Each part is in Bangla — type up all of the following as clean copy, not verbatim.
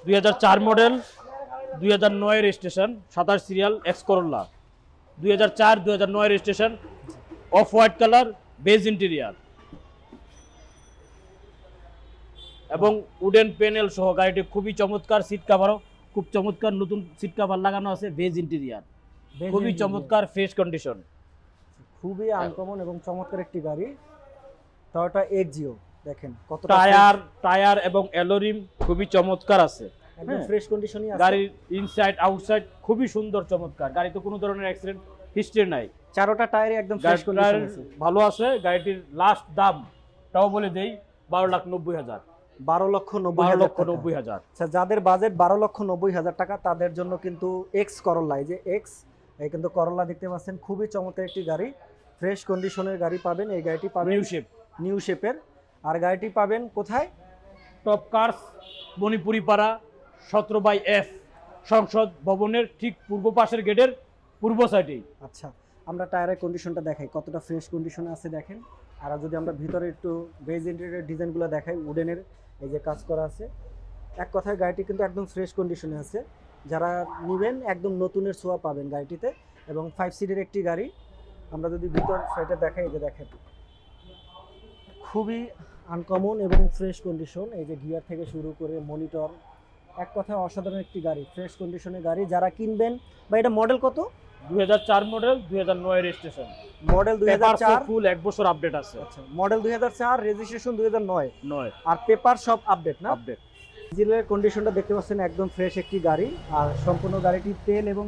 2004 model, 2009 registration, 27 serial, X Corolla. 2004 2009 registration, off white colour, base interior এবং উডেন প্যানেল সহ গাড়িটি খুবই চমৎকার। সিট কাভারও খুব চমৎকার, নতুন সিট কাভার লাগানো আছে, বেজ ইন্টেরিয়ার, খুবই চমৎকার, ফ্রেশ কন্ডিশন, খুবই আনকমন এবং চমৎকার একটি গাড়ি। টয়োটা এক্সিও দেখেন কত টায়ার এবং অ্যালোরিম খুবই চমৎকার আছে, একদম ফ্রেশ কন্ডিশনই আছে। গাড়ির ইনসাইড আউটসাইড খুবই সুন্দর চমৎকার। গাড়িতে কোনো ধরনের অ্যাক্সিডেন্ট হিস্ট্রি নাই, চারোটা টায়ারে একদম ফ্রেশ কন্ডিশন আছে, ভালো আছে। গাড়িটির লাস্ট দামটাও বলে দেই 12,90,000। 12,90,000। আচ্ছা, যাদের বাজেট 12,90,000 টাকা তাদের জন্য কিন্তু এক্স করোলা, এই যে এক্স, এই কিন্তু করোলা দেখতে পাচ্ছেন, খুবই চমৎকার একটি গাড়ি, ফ্রেশ কন্ডিশনের গাড়ি পাবেন। এই গাড়িটি পাবেন নিউ শেপের। আর গাড়িটি পাবেন কোথায়? টপ কার্স, মণিপুরি পাড়া, 17/F সংসদ ভবনের ঠিক পূর্ব পাশের গেটের পূর্ব সাইডেই। আচ্ছা, আমরা টায়ারের কন্ডিশনটা দেখাই কতটা ফ্রেশ কন্ডিশনে আছে দেখেন। আর যদি আমরা ভিতরে একটু বেজ ইন্টেরিয়র ডিজাইনগুলো দেখাই, উডেনের এই যে কাজ করা আছে, এক কথায় গাড়িটি কিন্তু একদম ফ্রেশ কন্ডিশনে আছে। যারা নেবেন একদম নতুনের ছোঁয়া পাবেন গাড়িটিতে। এবং 5 সিটের একটি গাড়ি। আমরা যদি ভিতর সাইডে দেখাই, এই যে দেখেন খুবই আনকমন এবং ফ্রেশ কন্ডিশন। এই যে গিয়ার থেকে শুরু করে মনিটর, এক কথায় অসাধারণ একটি গাড়ি, ফ্রেশ কন্ডিশনের গাড়ি। যারা কিনবেন, বা এটা মডেল কত? 2004 মডেল, 2009 রেজিস্ট্রেশন। মডেল 2004, ফুল 1 বছর আপডেট আছে। আচ্ছা, মডেল 2004, রেজিস্ট্রেশন 2009, আর পেপার সব আপডেট না? আপডেট। ইঞ্জিনের কন্ডিশনটা দেখতে পাচ্ছেন, একদম ফ্রেশ একটি গাড়ি। আর সম্পূর্ণ গাড়িটি তেল এবং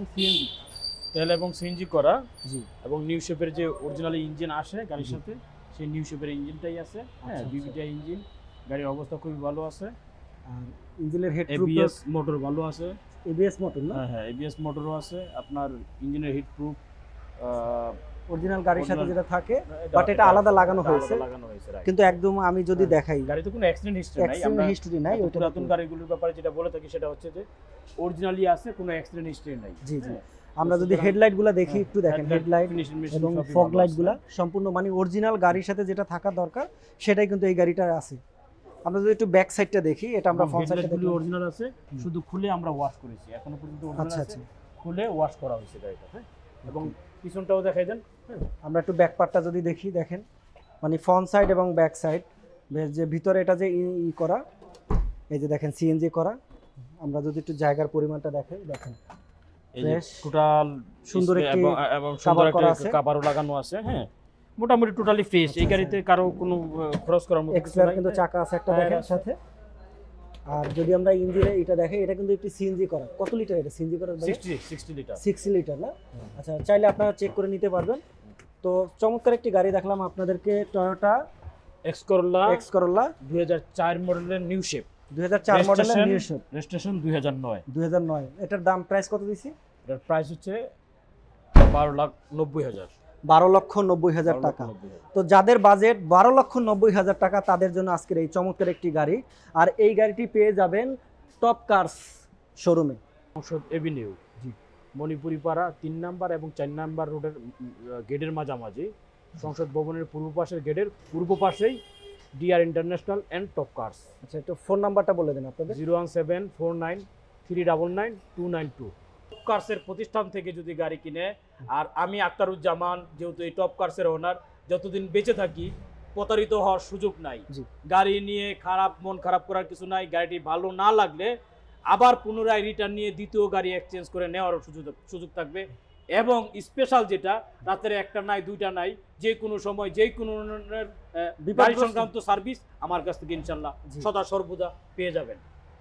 সিএনজি করা। জি। এবং নিউ শেপের যে অরিজিনাল ইঞ্জিন আসে গাড়ির সাথে, সেই নিউ শেপের ইঞ্জিনটাই আছে। হ্যাঁ, বিবিটা ইঞ্জিন, গাড়ির অবস্থা খুবই ভালো আছে। আর ইঞ্জিনের হেড এবিএস মোটর ভালো আছে। এবিএস মোটর না? হ্যাঁ, এবিএস মোটরও আছে। আপনার ইঞ্জিনের হিট প্রুফ অরিজিনাল গাড়ির সাথে যেটা থাকে, বাট এটা আলাদা লাগানো হয়েছে। কিন্তু একদম আমি যদি দেখাই, গাড়িতে কোনো অ্যাক্সিডেন্ট হিস্ট্রি নাই। ওই পুরাতন গাড়িগুলোর ব্যাপারে যেটা বলে থাকি সেটা হচ্ছে যে অরিজিনালি আছে, কোনো অ্যাক্সিডেন্ট হিস্ট্রি নাই। জি জি। আমরা যদি হেডলাইটগুলো দেখি, একটু দেখেন, হেডলাইট এবং ফগ লাইটগুলো সম্পূর্ণ মানে অরিজিনাল গাড়ির সাথে যেটা থাকা দরকার সেটাই কিন্তু এই গাড়িটার আছে। আমরা যদি একটু ব্যাক সাইডটা দেখি, এটা আমরা ফ্রন্ট সাইডটা দেখি, অরিজিনাল আছে, শুধু খুলে আমরা ওয়াশ করেছি এখনো পর্যন্ত। অরিজিনাল আছে, খুলে ওয়াশ করা হয়েছে গাড়িটা। হ্যাঁ, এবং পিছনটাও দেখাই দেন। আমরা একটু ব্যাক পার্টটা যদি দেখি, দেখেন মানে ফ্রন্ট সাইড এবং ব্যাক সাইড, যে ভিতরে এটা যে করা, এই যে দেখেন সিএনজি করা। আমরা যদি একটু জায়গার পরিমাণটা দেখাই, দেখেন টোটাল সুন্দর একটি এবং সুন্দর একটা কভারও লাগানো আছে। হ্যাঁ, মোটামুটি টোটালি ফ্রেশ। এই গাড়িতে কারো কোনো খরচ করার মতো কিছু নাই। কিন্তু চাকা আছে একটা দেখেন সাথে। আর যদি আমরা ইঞ্জিনে এটা দেখি, এটা কিন্তু একটি সিএনজি করা। কত লিটার এটা সিএনজি করা? 60 লিটার। 60 লিটার না? আচ্ছা, চাইলে আপনারা চেক করে নিতে পারবেন। তো চমৎকার একটি গাড়ি দেখলাম আপনাদেরকে, টয়োটা এক্স করোলা 2004 মডেলের নিউ শেপ। 2004 মডেলের নিউ শেপ, রেজিস্ট্রেশন 2009। এটার দাম প্রাইস কত দিছি? এটার প্রাইস হচ্ছে 12,90,000। 12,90,000 টাকা। তো যাদের বাজেট 12,90,000 টাকা তাদের জন্য আজকের এই চমৎকার একটি গাড়ি। আর এই গাড়িটি পেয়ে যাবেন টপ কার্স শোরুমে, সংসদ এভিনিউ, মণিপুরি পাড়া 3 নাম্বার এবং 4 নাম্বার রোডের গেটের মাঝামাঝি, সংসদ ভবনের পূর্ব পাশের গেটের পূর্ব পাশেই DR international and top cars. আচ্ছা, একটু ফোন নাম্বারটা বলে দেন আপনাদের। 01749399292। টপ কার্সের প্রতিষ্ঠান থেকে যদি গাড়ি কিনে, আর আমি আক্তারুজ্জামান যেহেতু এই টপ কার্সের ওনার, যতদিন বেঁচে থাকি প্রতারিত হওয়ার সুযোগ নাই। গাড়ি নিয়ে মন খারাপ করার কিছু নাই। গাড়িটি ভালো না লাগলে আবার পুনরায় রিটার্ন নিয়ে দ্বিতীয় গাড়ি এক্সচেঞ্জ করে নেওয়ারও সুযোগ থাকবে। এবং স্পেশাল যেটা, রাতের একটা নাই দুইটা নাই, যে কোনো সময় যে কোনো গাড়ি সংক্রান্ত সার্ভিস আমার কাছ থেকে ইনশাল্লাহ সদা সর্বদা পেয়ে যাবেন।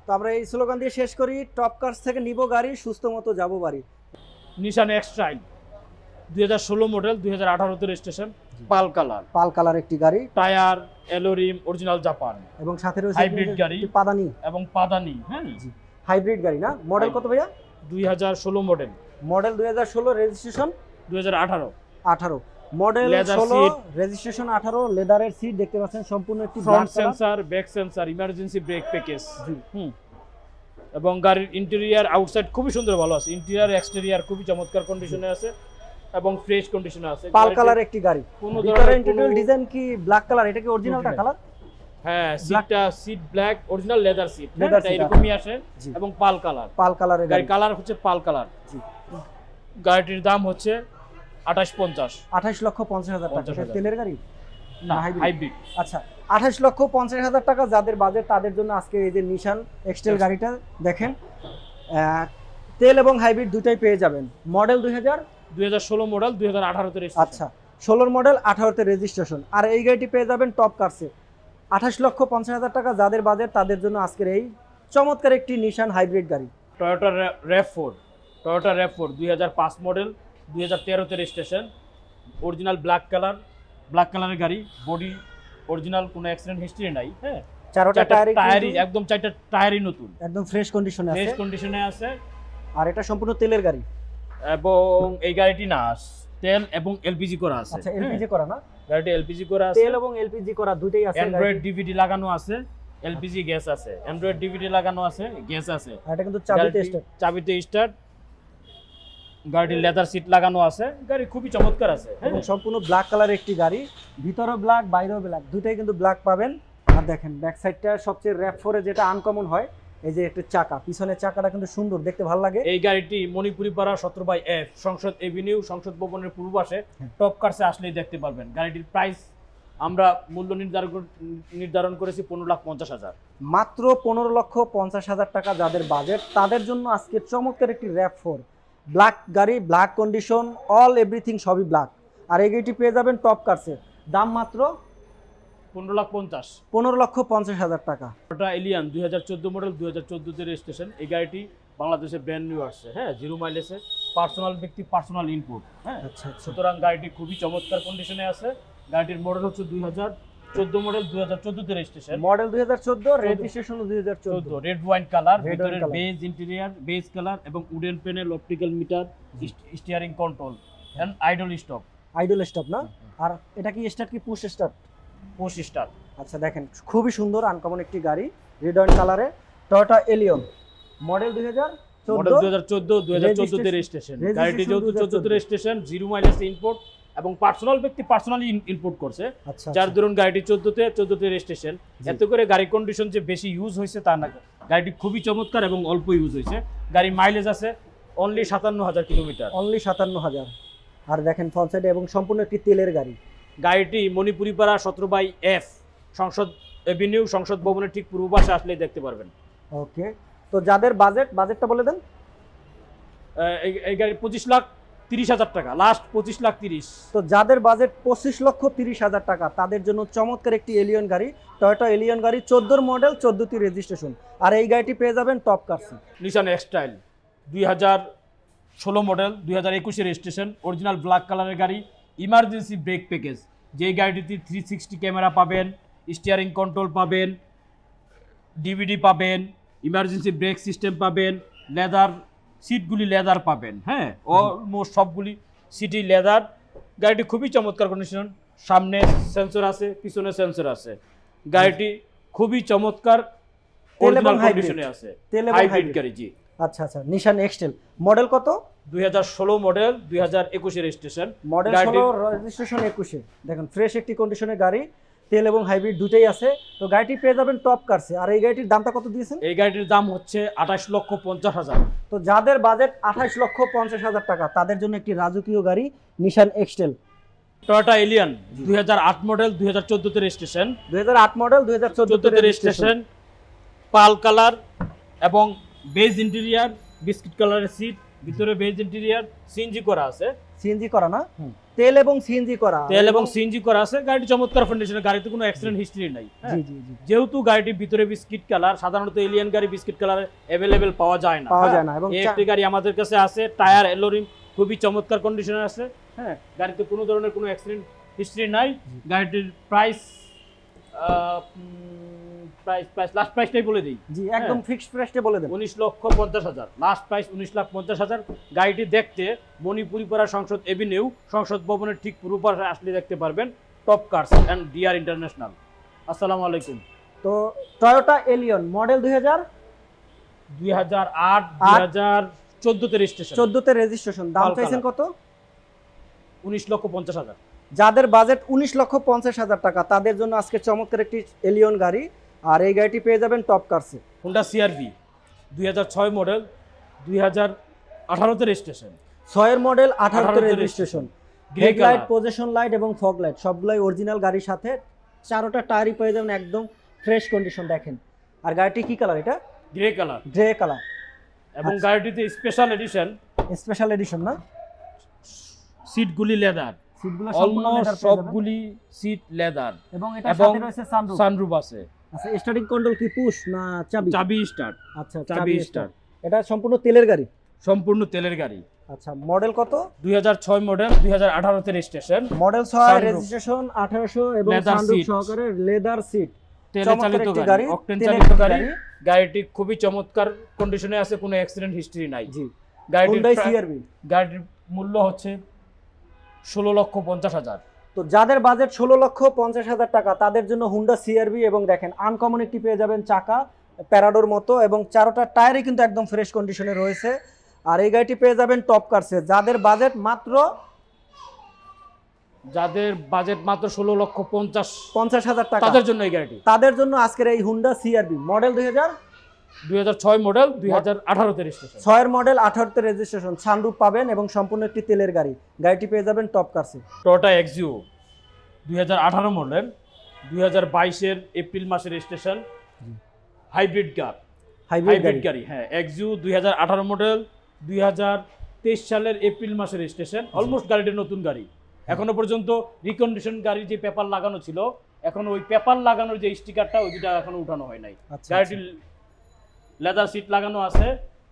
তো আমরা এই স্লোগান দিয়ে শেষ করি, টপ কার্স থেকে নিব গাড়ি, সুস্থ মতো যাবো বাড়ি। নিশান এক্সট্রাইল 2016 মডেল, 2018 রেজিস্ট্রেশন, পাল কালার একটি গাড়ি। টায়ার অ্যালোরিম অরিজিনাল জাপান, এবং সাথে রয়েছে হাইব্রিড গাড়ি, পাদানি। হ্যাঁ, হাইব্রিড গাড়ি না? মডেল কত ভাইয়া? 2016 model. Model 2016, registration 2018। Model 16, registration 18। লেদারের সিট দেখতে পাচ্ছেন, সম্পূর্ণ একটি front sensor, back sensor, emergency break package. এবং গাড়ির ইন্টেরিয়র আউটসাইড খুবই সুন্দর, ভালো আছে। ইন্টেরিয়র এক্সটেরিয়র খুবই চমৎকার কন্ডিশনে আছে এবং ফ্রেশ কন্ডিশনে আছে। পাল কালার একটি গাড়ি। ভিতরে ইন্টেরিয়র ডিজাইন কি ব্ল্যাক কালার? এটা কি অরিজিনালটা কালার? হ্যাঁ, Black- seat black original leather seat, Leather এটা seat, এরকমই আসে জি। এবং পাল কালার। পাল কালারের গাড়ি। গাড়ির কালার হচ্ছে পাল কালার। জি। গাড়িটির দাম হচ্ছে 28,50,000। 28,50,000 টাকা। 50,000 এটা তেলের গাড়ি? না, hybrid? হাইব্রিড। আচ্ছা, 28,50,000 টাকা যাদের বাজেট তাদের জন্য আজকে এই যে নিশান এক্সটেল গাড়িটা দেখেন। তেল এবং হাইব্রিড দুটাই পেয়ে যাবেন। মডেল 2016 মডেল, 2018 তে রেজিস্ট্রেশন। আচ্ছা, 16 মডেল, 18তে রেজিস্ট্রেশন। আর এই গাড়িটি পেয়ে যাবেন টপ কার্সে। 28,50,000 টাকা যাদের বাজেট তাদের জন্য আজকের এই চমৎকার একটি নিশান হাইব্রিড গাড়ি। টয়োটা RAV4, 2005 মডেল, 2013 তে রেজিস্ট্রেশন, অরিজিনাল ব্ল্যাক কালারের গাড়ি, বডি অরিজিনাল, কোনো অ্যাক্সিডেন্ট হিস্ট্রি নাই। হ্যাঁ, চারটা টায়ারই একদম, চারটা টায়ারই নতুন, একদম ফ্রেশ কন্ডিশনে আছে। ফ্রেশ কন্ডিশনে আছে। আর এটা সম্পূর্ণ তেলের গাড়ি এবং এই গাড়িটি না তেল এবং এলপিজি করা আছে। আচ্ছা, এলপিজি করা না? গাড়িটি এলপিজি করা আছে, তেল এবং এলপিজি করা দুটেই আছে। অ্যান্ড্রয়েড ডিভিডি লাগানো আছে, এলপিজি গ্যাস আছে, অ্যান্ড্রয়েড ডিভিডি লাগানো আছে, গ্যাস আছে। আর এটা কিন্তু চাবিতে স্টার্ট। চাবিতে স্টার্ট। গাড়িটির লেদার সিট লাগানো আছে। গাড়ি খুবই চমৎকার আছে এবং সম্পূর্ণ ব্ল্যাক কালারের একটি গাড়ি, ভিতরেও ব্ল্যাক বাইরেও ব্ল্যাক, দুটাই কিন্তু ব্ল্যাক পাবেন। আর দেখেন ব্যাক সাইডটা সবচেয়ে RAV4 এ যেটা আনকমন হয়, এই যে একটা চাকা, পিছনের চাকাটা কিন্তু সুন্দর, দেখতে ভালো লাগে। এই গাড়িটি মণিপুরি পাড়া 17/F সংসদ এভিনিউ, সংসদ ভবনের পূর্ব পাশে টপ কার্সে আসলেই দেখতে পারবেন। গাড়িটির প্রাইস আমরা মূল্য নির্ধারণ করেছি 15,50,000। মাত্র 15,50,000 টাকা যাদের বাজেট তাদের জন্য আজকে চমৎকার একটি RAV4 ব্ল্যাক গাড়ি, ব্ল্যাক কন্ডিশন, অল এভরিথিং সবই ব্ল্যাক। আর এই গাড়িটি পেয়ে যাবেন টপ কার্সে, দাম মাত্র 15,50,000। 15,50,000 টাকা। ওটা এলিয়ান 2014 মডেল, 2014 তে রেজিস্ট্রেশন। এই গাড়িটি বাংলাদেশে ব্র্যান্ড নিউ আসছে। হ্যাঁ, 0 মাইলেজে, পার্সোনাল ব্যক্তি, পার্সোনাল ইনপুট। হ্যাঁ, আচ্ছা আচ্ছা। সুতরাং গাড়িটি খুবই চমৎকার কন্ডিশনে আছে। গাড়িটির মডেল হচ্ছে 2014 মডেল, 2014 তে registration. Model 2014, registration 2014। Red wine colour, Red ভিতরে wine color। Beige interior, beige colour এবং wooden panel, optical meter, steering control and idle stop. Idle stop না? আর এটা কি স্টার্ট, কি পুশ স্টার্ট? Push start. আচ্ছা, দেখেন খুবই সুন্দর আনকমন একটি গাড়ি, রেড ওয়াইন কালারে, টয়োটা এলিয়ন, মডেল 2014, মডেল 2014 তে রেজিস্ট্রেশন। গাড়িটি যেহেতু 14 তে রেজিস্ট্রেশন, 0 মাইলেজ ইম্পোর্ট এবং পার্সোনাল ব্যক্তি পার্সোনালি ইম্পোর্ট করছে। আচ্ছা, যার ধরুন গাড়িটি 14 তে রেজিস্ট্রেশন। এত করে গাড়ি কন্ডিশন যে বেশি ইউজ হয়েছে তা না, গাড়িটি খুবই চমৎকার এবং অল্প ইউজ হয়েছে। গাড়ির মাইলেজ আছে অনলি 57,000 কিলোমিটার। অনলি 57,000। আর দেখেন ফ্রন্ট সাইডে, এবং সম্পূর্ণ একটি তেলের গাড়ি। গাড়িটি মণিপুরি পাড়া 17/F সংসদ এভিনিউ, সংসদ ভবনের ঠিক পূর্ব পাশে আসলেই দেখতে পারবেন। ওকে, তো যাদের বাজেটটা বলে দেন। এই গাড়ি 25,30,000 টাকা, লাস্ট 25,30,000। তো যাদের বাজেট 25,30,000 টাকা তাদের জন্য চমৎকার একটি এলিয়ন গাড়ি, টয়োটা এলিয়ন গাড়ি, 14 মডেল, 14টি রেজিস্ট্রেশন। আর এই গাড়িটি পেয়ে যাবেন টপ কার্সে। নিশান এক্সটাইল 2016 মডেল, 2021 রেজিস্ট্রেশন, অরিজিনাল ব্ল্যাক কালারের গাড়ি, ইমার্জেন্সি ব্রেক প্যাকেজ। যেই গাড়িটিতে 360 ক্যামেরা পাবেন, স্টিয়ারিং কন্ট্রোল পাবেন, ডিভিডি পাবেন, ইমার্জেন্সি ব্রেক সিস্টেম পাবেন, লেদার সিটগুলি লেদার পাবেন। হ্যাঁ, অলমোস্ট সবগুলি সিটই লেদার। গাড়িটি খুবই চমৎকার কন্ডিশন, সামনে সেন্সর আছে, পিছনে সেন্সর আছে। গাড়িটি খুবই চমৎকার অরিজিনাল কন্ডিশনে আছে, তেল এবং হাইব্রিড গাড়ি। জি। আচ্ছা আচ্ছা, নিশান এক্সটেল, মডেল কত? 2016 মডেল, 2021 রেজিস্ট্রেশন। Model 16, registration 21। দেখেন ফ্রেশ একটি কন্ডিশনের গাড়ি, তেল এবং হাইব্রিড দুটেই আছে। তো গাড়িটি পেয়ে যাবেন টপ কার্সে। আর এই গাড়িটির দামটা কত দিয়েছেন? এই গাড়িটির দাম হচ্ছে 28,50,000। তো যাদের বাজেট 28,50,000 টাকা তাদের জন্য একটি রাজকীয় গাড়ি, নিশান এক্সটেল। টয়োটা এলিয়ন 2008 মডেল, 2014 তে রেজিস্ট্রেশন। 2008 মডেল, 2014 তে রেজিস্ট্রেশন, পাল কালার এবং বেজ ইন্টেরিয়র, বিস্কিট কালারের সিট, ভিতরে বেজ ইন্টেরিয়র, সিএনজি করা আছে। সিএনজি করা না? তেল এবং সিএনজি করা। তেল এবং সিএনজি করা আছে। গাড়িটি চমৎকার কন্ডিশনে, গাড়িতে কোনো অ্যাক্সিডেন্ট হিস্ট্রি নাই। জি জি জি। যেহেতু গাড়িটির ভিতরে বিস্কিট কালার, সাধারণত এলিয়ন গাড়ি বিস্কিট কালার অ্যাভেলেবেল পাওয়া যায় না। এবং এই একটি গাড়ি আমাদের কাছে আছে, টায়ার এলোরিম খুবই চমৎকার কন্ডিশনে আছে। হ্যাঁ, গাড়িতে কোনো ধরনের কোনো অ্যাক্সিডেন্ট হিস্ট্রি নাই। গাড়িটির প্রাইস লাস্ট প্রাইসটাই বলে দিই। জি, একদম ফিক্সড প্রাইসটা বলে দেন। 19,50,000, লাস্ট প্রাইস 19,50,000। গাড়িটি দেখতে মণিপুরি পাড়া সংসদ এভিনিউ, সংসদ ভবনের ঠিক পূর্ব পাশে আসলে দেখতে পারবেন top cars and DR international. আসসালামু আলাইকুম। তো টয়োটা এলিয়ন মডেল 2008, 2014 তে রেজিস্ট্রেশন। 14 তে রেজিস্ট্রেশন। দাম চাইছেন কত? 19,50,000। যাদের বাজেট 19,50,000 টাকা তাদের জন্য আজকে চমৎকার একটি এলিয়ন গাড়ি, আর এই গাড়িটি পেয়ে যাবেন টপ কার্সে। Honda CRV 2006 model, 2018 registration, 6 model 18 18 registration, grey headlight, colour, position light এবং ফগ লাইট সবগুলাই অরিজিনাল গাড়ির সাথে। চারোটা টায়ারই পেয়ে যাবেন একদম ফ্রেশ কন্ডিশন দেখেন। আর গাড়িটি কি কালার? এটা গ্রে কালার, গ্রে কালার এবং গাড়িটিতে স্পেশাল এডিশন স্পেশাল এডিশন না? সিটগুলি লেদার, সিটগুলো সম্পূর্ণ অলমোস্ট leather পেয়ে যাবেন। সবগুলি সিট লেদার এবং এটা এবং সাথে রয়েছে সানরুফ। সানরুফ আছে। আচ্ছা, স্টার্টিং কন্ট্রোল কি পুশ না চাবি? চাবি স্টার্ট, আচ্ছা, চাবি স্টার্ট। এটা সম্পূর্ণ তেলের গাড়ি। সম্পূর্ণ তেলের গাড়ি। আচ্ছা, মডেল কত? 2006 মডেল, 2018 তে রেজিস্ট্রেশন, মডেল 6, Sunroof, রেজিস্ট্রেশন 1800 এবং Leather সানরুফ seat, সহকারে লেদার সিট। তেলে চমৎকার চালিত একটি গাড়ি, গাড়ি, অকটেন তেলের চালিত গাড়ি। গাড়ি। গাড়িটি খুবই চমৎকার কন্ডিশনে আছে, কোনো অ্যাক্সিডেন্ট হিস্ট্রি নাই। জি, গাড়িটির Hyundai CR-V। গাড়িটির মূল্য হচ্ছে 16,50,000। তো যাদের বাজেট 16,50,000 টাকা তাদের জন্য হুন্ডা CR-V, এবং দেখেন আনকমন একটি পেয়ে যাবেন চাকা প্যারাডোর মতো, এবং চারোটা টায়ারই কিন্তু একদম ফ্রেশ কন্ডিশনে রয়েছে। আর এই গাড়িটি পেয়ে যাবেন টপ কার্সে। যাদের বাজেট মাত্র 16,50,000 টাকা তাদের জন্য এই গাড়িটি। তাদের জন্য আজকের এই হুন্ডা CR-V মডেল 2006 মডেল, 2018 তে রেজিস্ট্রেশন, 6 মডেল 18 রেজিস্ট্রেশন, সানরুফ পাবেন এবং সম্পূর্ণ একটি তেলের গাড়ি। গাড়িটি পেয়ে যাবেন টপ কার্সে। টয়োটা এক্সিও 2018 মডেল, 2022 এর এপ্রিল মাসে রেজিস্ট্রেশন, হাইব্রিড কার, হাইব্রিড গাড়ি। হ্যাঁ, এক্সিও 2018 মডেল, 2023 সালের এপ্রিল মাসে রেজিস্ট্রেশন। অলমোস্ট গাড়িটি নতুন গাড়ি। এখনো পর্যন্ত রিকন্ডিশন গাড়ির যে পেপার লাগানো ছিল, এখন ওই পেপার লাগানোর যে স্টিকারটা ওইটা এখনো উঠানো হয় নাই। গাড়িটির লেদার সিট লাগানো আছে,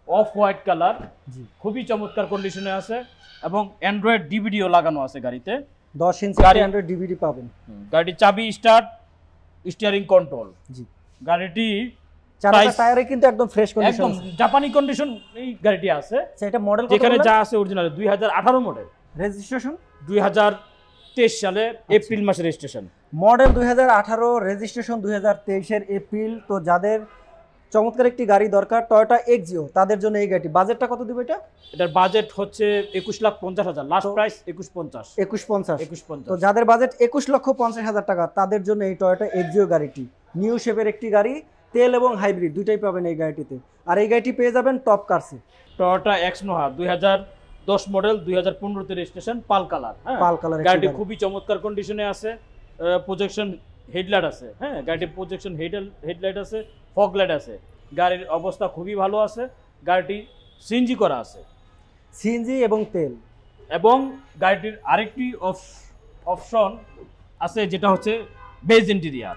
অফ হোয়াইট কালার, খুবই চমৎকার কন্ডিশনে আছে, এবং অ্যান্ড্রয়েড ডিভিডিও লাগানো আছে গাড়িতে। 10 ইঞ্চি অ্যান্ড্রয়েড ডিভিডি পাবেন। গাড়ির চাবি স্টার্ট, স্টিয়ারিং কন্ট্রোল। জি, গাড়িটি চারটা টায়ারে কিন্তু একদম ফ্রেশ কন্ডিশন, একদম জাপানি কন্ডিশন এই গাড়িটি আছে। সেটা মডেল কত? যেখানে যা আছে অরিজিনাল 2018 মডেল, রেজিস্ট্রেশন 2023 সালে এপ্রিল মাসে রেজিস্ট্রেশন। মডেল 2018, রেজিস্ট্রেশন 2023 এর এপ্রিল। তো যাদের চমৎকার একটি গাড়ি দরকার টয়োটা এক্সিও তাদের জন্য এই গাড়িটি। বাজেটটা কত দিবে এটা? এটার বাজেট হচ্ছে 21,50,000, লাস্ট প্রাইস 21,50,000। 21,50,000। তো যাদের বাজেট 21,50,000 টাকা তাদের জন্য এই টয়োটা এক্সিও গাড়িটি। নিউ শেপের একটি গাড়ি, তেল এবং হাইব্রিড দুইটাই পাবেন এই গাড়িটিতে। আর এই গাড়িটি পেয়ে যাবেন top কার্সে। Toyota x Noha 2010 model, 2015 তে রেজিস্ট্রেশন, পাল কালার। পাল কালার গাড়িটি খুবই চমৎকার কন্ডিশনে আছে। প্রজেকশন হেডলাইট আছে। হ্যাঁ, গাড়িটির প্রজেকশন হেডলাইট আছে, ফগ লাইট আছে। গাড়ির অবস্থা খুবই ভালো আছে। গাড়িটি সিএনজি করা আছে, সিএনজি এবং তেল। এবং গাড়িটির আরেকটি অপশন আছে যেটা হচ্ছে বেজ ইন্টেরিয়ার।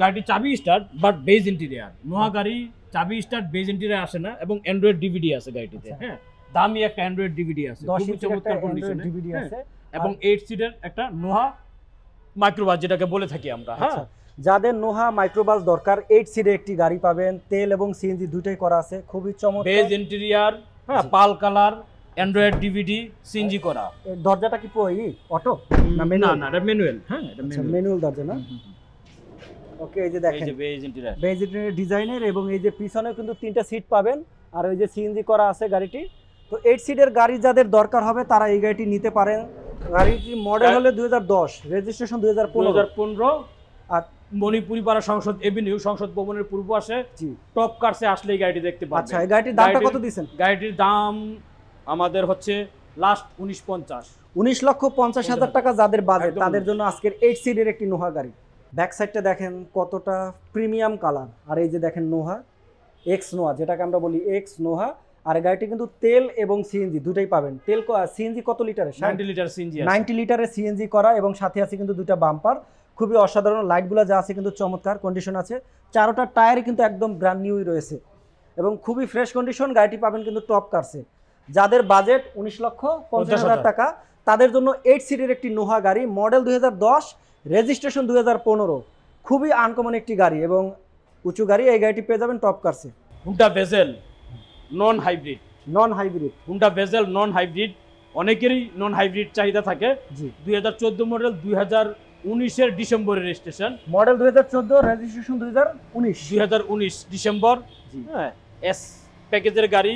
গাড়িটি চাবি স্টার্ট বাট বেজ ইন্টেরিয়ার। নোয়া গাড়ি চাবি স্টার্ট বেজ ইন্টেরিয়ার আসে না, এবং অ্যান্ড্রয়েড ডিভিডি আছে গাড়িটিতে। হ্যাঁ, দামি একটা অ্যান্ড্রয়েড ডিভিডি আছে, খুবই চমৎকার কন্ডিশনে ডিভিডি আছে, এবং 8 সিটের একটা নোহা মাইক্রোবাস যেটাকে বলে থাকি আমরা। হ্যাঁ, যাদের নোহা মাইক্রোবাস দরকার 8 সিটের একটি গাড়ি পাবেন, তেল এবং সিএনজি দুটোই করা আছে, খুবই চমৎকার। বেজ ইন্টেরিয়ার, হ্যাঁ, পাল কালার, অ্যান্ড্রয়েড ডিভিডি, সিএনজি করা। দরজাটা কি অটো না ম্যানুয়াল? না, এটা ম্যানুয়াল। হ্যাঁ, এটা ম্যানুয়াল দরজা না? ওকে, এই যে দেখেন এই যে বেজ ইন্টেরিয়ার, বেজ ইন্টেরিয়র ডিজাইনের, এবং এই যে পিছনেও কিন্তু 3টা সিট পাবেন, আর ওই যে সিএনজি করা আছে গাড়িটি। তো 8 সিটের গাড়ি যাদের দরকার হবে তারা এই গাড়িটি নিতে পারেন। গাড়িটির মডেল হলো 2010, রেজিস্ট্রেশন 2015। আর মণিপুরি পাড়া সংসদ এভিনিউ, সংসদ ভবনের পূর্ব পাশে টপ কার্সে আসলে এই গাড়িটি দেখতে পাবেন। আচ্ছা, এই গাড়িটির দামটা কত দিবেন? গাড়িটির দাম আমাদের হচ্ছে লাস্ট 19,50,000। 19,50,000 টাকা যাদের বাজেট তাদের জন্য আজকের 8 সিটের একটি নোহা গাড়ি। ব্যাক সাইডটা দেখেন কতটা প্রিমিয়াম কালার। আর এই যে দেখেন নোহা, এক্স নোহা যেটাকে আমরা বলি এক্স নোহা। আর গাড়িটি কিন্তু তেল এবং সিএনজি দুটাই পাবেন। তেল সিএনজি কত লিটারের? 90 লিটার সিএনজি আছে। 90 লিটারের সিএনজি করা, এবং সাথে আছে কিন্তু দুটা বাম্পার। খুবই অসাধারণ, লাইটগুলো যা আছে কিন্তু চমৎকার কন্ডিশন আছে। চারোটা টায়ারই কিন্তু একদম ব্র্যান্ড নিউই রয়েছে, এবং খুবই ফ্রেশ কন্ডিশন। গাড়িটি পাবেন কিন্তু টপ কার্সে। যাদের বাজেট 19,50,000 টাকা তাদের জন্য 8 সিটের একটি নোহা গাড়ি, মডেল 2010, রেজিস্ট্রেশন 2015। খুবই আনকমন একটি গাড়ি এবং উঁচু গাড়ি। এই গাড়িটি পেয়ে যাবেন টপ কার্সে। Honda Vezel non hybrid. Honda Vezel non hybrid, অনেকেরই নন হাইব্রিড চাহিদা থাকে। 2014 মডেল, 2019 এর ডিসেম্বরের রেজিস্ট্রেশন। Model 2014, registration 2019 December. হ্যাঁ, এস প্যাকেজের গাড়ি,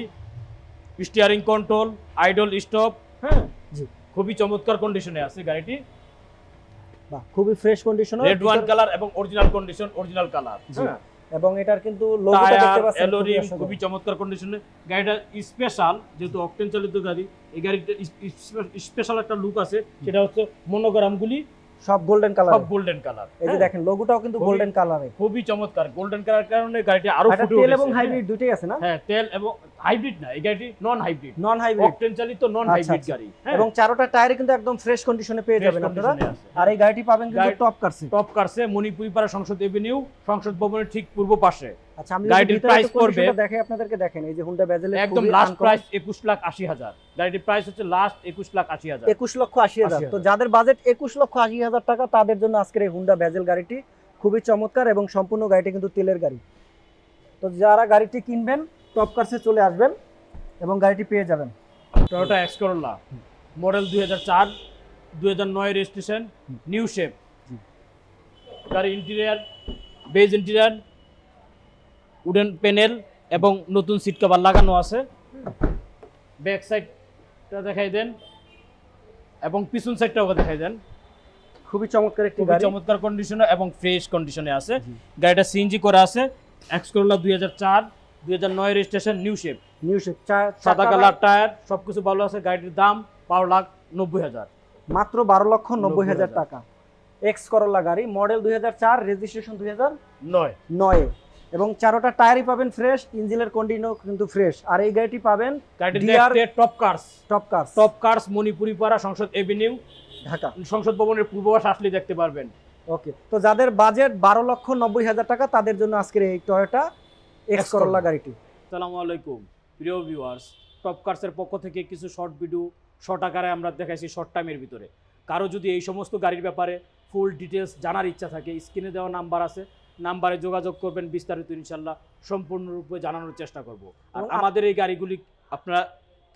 স্টিয়ারিং কন্ট্রোল, আইডল স্টপ। হ্যাঁ, খুবই চমৎকার কন্ডিশনে আছে গাড়িটি। বাহ, খুবই fresh condition, red wine colour এবং অরিজিনাল কন্ডিশন, অরিজিনাল কালার। হ্যাঁ, এবং এটার কিন্তু লোগোটা দেখতে পাচ্ছেন এলোরিম খুবই চমৎকার কন্ডিশনে। গাড়িটা স্পেশাল, যেহেতু অকটেন চালিত গাড়ি, এই গাড়িটা স্পেশাল একটা লুক আছে, সেটা হচ্ছে মনোগ্রামগুলি সব গোল্ডেন কালার, সব গোল্ডেন কালার। এই যে দেখেন লোগোটাও কিন্তু গোল্ডেন কালারে, খুবই চমৎকার। গোল্ডেন কালার কারণে গাড়িটি আরো ফুটে উঠেছে। তেল এবং হাইব্রিড দুটোই আছে না? হ্যাঁ, তেল এবং হাইব্রিড না, এই গাড়িটি non hybrid, non hybrid, octane চালিত নন হাইব্রিড গাড়ি। এবং চারোটা টায়ারে কিন্তু একদম ফ্রেশ কন্ডিশনে পেয়ে যাবেন আপনারা। আর এই গাড়িটি পাবেন কিন্তু top কারসে, top কারসে Manipuripara Sangsad Avenue, সংসদ ভবনের ঠিক পূর্ব পাশে। আচ্ছা, আমি গাড়িটির প্রাইস পড়বে, দেখে আপনাদেরকে দেখেন, এই যে হুন্ডা বেজেলের একদম লাস্ট প্রাইস 21,80,000। গাড়িটির প্রাইস হচ্ছে লাস্ট 21,80,000, 21,80,000। তো যাদের বাজেট 21,80,000 টাকা, তাদের জন্য আজকের এই হুন্ডা বেজেল গাড়িটি খুবই চমৎকার, এবং সম্পূর্ণ গাড়িটি কিন্তু তেলের গাড়ি। তো যারা গাড়িটি কিনবেন টপ কারসে চলে আসবেন এবং গাড়িটি পেয়ে যাবেন। Toyota X Corolla model 2004, 2009 registration, new shape. গাড়ি interior beige interior, wooden panel এবং নতুন সিট কভার লাগানো আছে। ব্যাক সাইডটা দেখাই দেন এবং পিছন সাইডটাও দেখাই দেন। খুবই চমৎকার একটি খুবই গাড়ি, চমৎকার কন্ডিশনে এবং ফ্রেশ কন্ডিশনে আছে। গাড়িটা সিএনজি করা আছে। X Corolla 2004, 2009 registration, new shape, সাদা কালার টায়ার, সবকিছু ভালো আছে। গাড়িটির দাম 12,90,000, মাত্র 12,90,000 টাকা। এক্স করোলা গাড়ি, মডেল 2004, রেজিস্ট্রেশন 2009, এবং চারোটা টায়ারই পাবেন ফ্রেশ, ইঞ্জিনের কন্ডিশনও কিন্তু ফ্রেশ। আর এই গাড়িটি পাবেন top cars, top cars Manipuripara Sangsad avenue, Dhaka, সংসদ ভবনের পূর্ব পাশে আসলে দেখতে পারবেন। ওকে, তো যাদের বাজেট 12,90,000 টাকা, তাদের জন্য আজকের এই টয়োটা এক্স করোলা গাড়িটি। আসসালামু আলাইকুম প্রিয় ভিউয়ার্স, টপ কার্সের পক্ষ থেকে কিছু শর্ট ভিডিও, শর্ট আকারে আমরা দেখাইছি শর্ট টাইমের ভিতরে। কারো যদি এই সমস্ত গাড়ির ব্যাপারে ফুল ডিটেলস জানার ইচ্ছা থাকে, স্ক্রিনে দেওয়া নাম্বার আছে, নাম্বারে যোগাযোগ করবেন, বিস্তারিত ইনশাল্লাহ সম্পূর্ণরূপে জানানোর চেষ্টা করব। আর আমাদের এই গাড়িগুলি আপনারা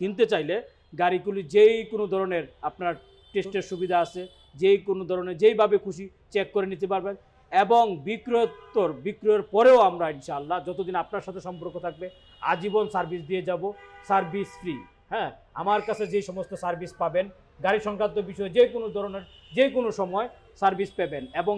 কিনতে চাইলে, গাড়িগুলি যেই কোনো ধরনের আপনার টেস্টের সুবিধা আছে, যেই কোনো ধরনের যেইভাবে খুশি চেক করে নিতে পারবেন, এবং বিক্রয়ের পরেও আমরা ইনশাআল্লাহ যতদিন আপনার সাথে সম্পর্ক থাকবে আজীবন সার্ভিস দিয়ে যাব, সার্ভিস ফ্রি। হ্যাঁ, আমার কাছে যে সমস্ত সার্ভিস পাবেন, গাড়ি সংক্রান্ত বিষয়ে যে কোনো ধরনের যে কোনো সময় সার্ভিস পাবেন। এবং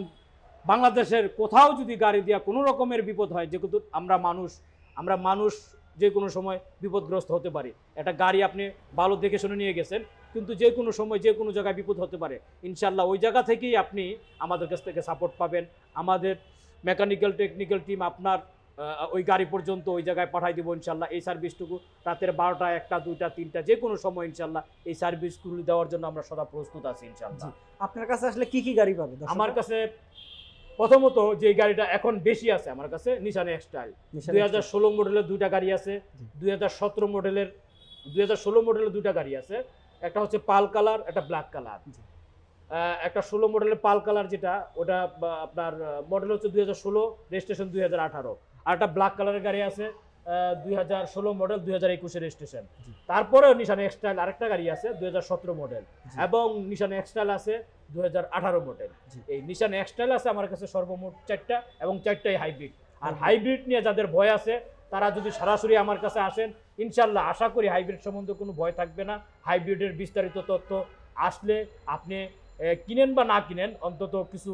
বাংলাদেশের কোথাও যদি গাড়ি দিয়া কোনো রকমের বিপদ হয়, যেহেতু আমরা মানুষ যে কোনো সময় বিপদগ্রস্ত হতে পারি। একটা গাড়ি আপনি ভালো দেখে শুনে নিয়ে গেছেন, কিন্তু যে কোনো সময় যে কোনো জায়গায় বিপদ হতে পারে, ইনশাল্লাহ ওই জায়গা থেকেই আপনি আমাদের কাছ থেকে সাপোর্ট পাবেন। আমাদের মেকানিক্যাল টেকনিক্যাল টিম আপনার ওই গাড়ি পর্যন্ত ওই জায়গায় পাঠাই দেবো ইনশাল্লাহ। এই সার্ভিসটুকু রাতের 12টা, 1টা, 2টা, 3টা যে কোনো সময় ইনশাল্লাহ এই সার্ভিসগুলি দেওয়ার জন্য আমরা সদা প্রস্তুত আছি ইনশাল্লাহ। আপনার কাছে আসলে কি কি গাড়ি পাবে? আমার কাছে প্রথমত যে গাড়িটা এখন বেশি আছে আমার কাছে, নিশান এক্সটাইল 2016 মডেলের দুইটা গাড়ি আছে, 2017 মডেলের 2016 মডেলের দুইটা গাড়ি আছে। একটা হচ্ছে পাল কালার, একটা ব্ল্যাক কালার। একটা 16 মডেলের পাল কালার, যেটা ওটা আপনার মডেল হচ্ছে 2016, রেজিস্ট্রেশন 2018। আর একটা ব্ল্যাক কালারের গাড়ি আছে 2016 মডেল, 2021 রেজিস্ট্রেশন। তারপরেও নিশান এক্সটাইল আরেকটা গাড়ি আছে 2017 মডেল, এবং নিশান এক্সটাইল আছে 2018 মডেল। এই নিশান এক্সটাইল আছে আমার কাছে সর্বমোট 4টা, এবং 4টাই হাইব্রিড। আর হাইব্রিড নিয়ে যাদের ভয় আছে, তারা যদি সরাসরি আমার কাছে আসেন, ইনশাল্লাহ আশা করি হাইব্রিড সম্বন্ধে কোনো ভয় থাকবে না। হাইব্রিডের বিস্তারিত তথ্য আসলে আপনি কিনেন বা না কিনেন, অন্তত কিছু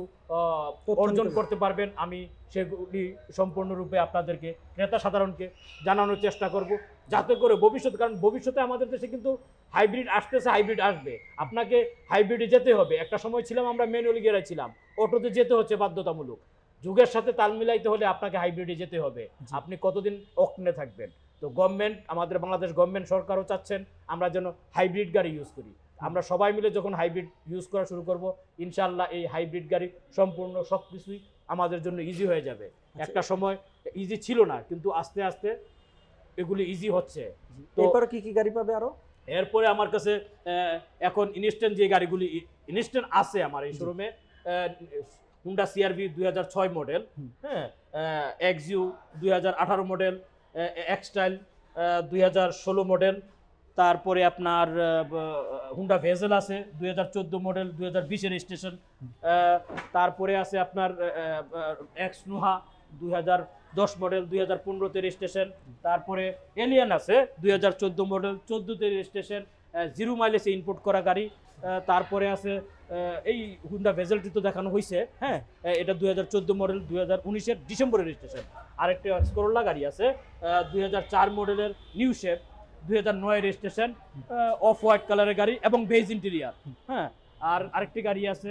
অর্জন করতে পারবেন। আমি সেগুলি সম্পূর্ণরূপে আপনাদেরকে, ক্রেতা সাধারণকে জানানোর চেষ্টা করব, যাতে করে ভবিষ্যৎ, কারণ ভবিষ্যতে আমাদের দেশে কিন্তু হাইব্রিড আসতেছে, হাইব্রিড আসবে, আপনাকে হাইব্রিডে যেতে হবে। একটা সময় ছিলাম আমরা ম্যানুয়ালি গিয়ারে ছিলাম, অটোতে যেতে হচ্ছে বাধ্যতামূলক। যুগের সাথে তাল মিলাইতে হলে আপনাকে হাইব্রিডে যেতে হবে। আপনি কতদিন অকটেনে থাকবেন? তো গভর্নমেন্ট, আমাদের বাংলাদেশ গভর্নমেন্ট সরকারও চাচ্ছেন আমরা যেন হাইব্রিড গাড়ি ইউজ করি। আমরা সবাই মিলে যখন হাইব্রিড ইউজ করা শুরু করব, ইনশাল্লাহ এই হাইব্রিড গাড়ি সম্পূর্ণ সব কিছুই আমাদের জন্য ইজি হয়ে যাবে। একটা সময় ইজি ছিল না, কিন্তু আস্তে আস্তে এগুলি ইজি হচ্ছে। তো এরপরে কি কি গাড়ি পাবে আরো? এরপরে আমার কাছে এখন ইনস্ট্যান্ট যে গাড়িগুলি ইনস্ট্যান্ট আছে আমার এই শোরুমে, হুন্ডা সিআরভি 2006 মডেল, হ্যাঁ, এক্সইউ 2018 মডেল, এক্সটাইল 2016 মডেল, তারপরে আপনার হুন্ডা ভেজেল আছে 2014 মডেল, 2020 রেজিস্ট্রেশন। তারপরে আছে আপনার এক্স নোহা 2010 মডেল, 2015-তে রেজিস্ট্রেশন। তারপরে এলিয়ান আছে 2014 মডেল, 14-তে রেজিস্ট্রেশন, 0 মাইলেজে ইম্পোর্ট করা গাড়ি, তারপরে আছে এই হুন্ডা ভেজেলটি তো দেখানো হয়েছে, হ্যাঁ, এটা 2014 মডেল, 2019-এর ডিসেম্বরের রেজিস্ট্রেশন। আরেকটা করোলা গাড়ি আছে 2004 মডেলের new shape, 2009 registration, off white কালারের গাড়ি এবং বেজ ইন্টেরিয়ার, হ্যাঁ। আর আরেকটি গাড়ি আছে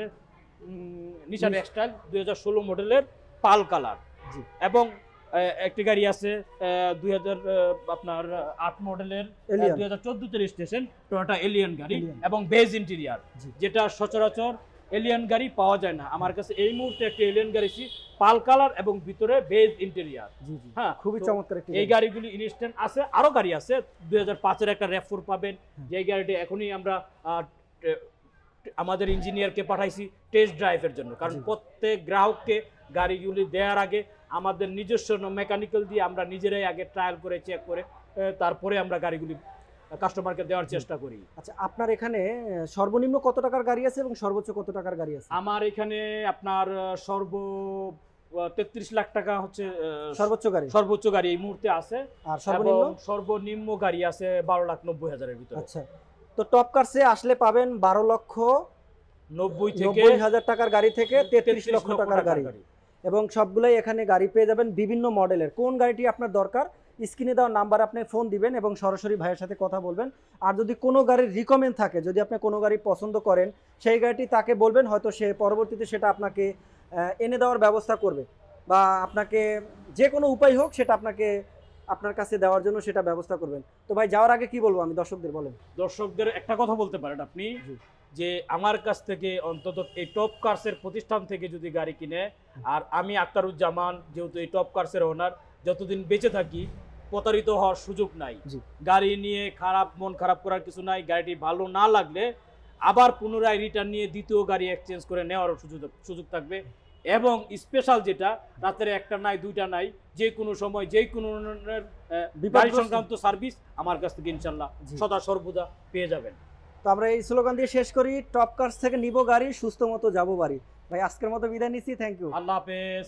নিশান এক্সটাইল 2016 মডেলের পাল কালার, এবং একটি গাড়ি আছে 2008 মডেলের 2014 রেজিস্ট্রেশন টয়োটা এলিয়ন গাড়ি এবং বেজ ইন্টেরিয়ার, যেটা সচরাচর এলিয়ন গাড়ি পাওয়া যায় না। আমার কাছে এই মুহূর্তে একটা এলিয়ন গাড়ি পাল কালার এবং ভিতরে বেজ ইন্টেরিয়ার, হ্যাঁ, খুবই চমৎকার একটি এই গাড়িগুলি ইনস্ট্যান্ট আছে। আরো গাড়ি আছে 2005-এর একটা RAV4 পাবেন, যে গাড়িটি এখনই আমরা আমাদের ইঞ্জিনিয়ারকে পাঠাইছি টেস্ট ড্রাইভের জন্য, কারণ প্রত্যেক গ্রাহককে গাড়িগুলি দেওয়ার আগে আমাদের নিজস্ব মেকানিক্যাল দিয়ে আমরা নিজেরাই আগে ট্রায়াল করে চেক করে তারপরে আমরা গাড়িগুলি কাস্টমারকে দেওয়ার চেষ্টা করি। আচ্ছা, আপনার এখানে সর্বনিম্ন কত টাকার গাড়ি আছে এবং সর্বোচ্চ কত টাকার গাড়ি আছে? আমার এখানে আপনার 33 লাখ টাকা হচ্ছে সর্বোচ্চ গাড়ি এই মুহূর্তে আছে, আর সর্বনিম্ন গাড়ি আছে 12,90,000-এর ভিতরে। আচ্ছা, তো টপ কার্সে আসলে পাবেন 12,90,000 টাকার গাড়ি থেকে 33 লক্ষ টাকার গাড়ি, এবং সবগুলাই এখানে গাড়ি পেয়ে যাবেন বিভিন্ন মডেলের। কোন গাড়িটি আপনার দরকার স্ক্রিনে দেওয়া নাম্বারে আপনি ফোন দিবেন এবং সরাসরি ভাইয়ের সাথে কথা বলবেন। আর যদি কোনো গাড়ির রিকমেন্ড থাকে, যদি আপনি কোনো গাড়ি পছন্দ করেন, সেই গাড়িটি তাকে বলবেন, হয়তো সে পরবর্তীতে সেটা আপনাকে এনে দেওয়ার ব্যবস্থা করবে, বা আপনাকে যে কোনো উপায় হোক সেটা আপনার কাছে দেওয়ার জন্য সেটা ব্যবস্থা করবেন। তো ভাই, যাওয়ার আগে কি বলবো আমি দর্শকদের? বলেন। দর্শকদের একটা কথা বলতে পারেন আপনি, যে আমার কাছ থেকে অন্তত এই টপ কার্সের প্রতিষ্ঠান থেকে যদি গাড়ি কিনে, আর আমি আক্তারুজ্জামান যেহেতু এই টপ কার্সের ওনার, যতদিন বেঁচে থাকি প্রতারিত হওয়ার সুযোগ নাই। গাড়ি নিয়ে মন খারাপ করার কিছু নাই। গাড়িটি ভালো না লাগলে আবার পুনরায় রিটার্ন নিয়ে দ্বিতীয় গাড়ি এক্সচেঞ্জ করে নেওয়ারও সুযোগ থাকবে। এবং স্পেশাল যেটা, রাতের একটা নাই দুইটা নাই, যে কোনো সময় যে কোনো গাড়ি সংক্রান্ত সার্ভিস আমার কাছ থেকে ইনশাল্লাহ সদা সর্বদা পেয়ে যাবেন। তো আমরা এই স্লোগান দিয়ে শেষ করি, টপ কার্স থেকে নিব গাড়ি, সুস্থ মতো যাবো বাড়ি। ভাই, আজকের মতো বিদায় নিচ্ছি। Thank you. আল্লাহ হাফেজ।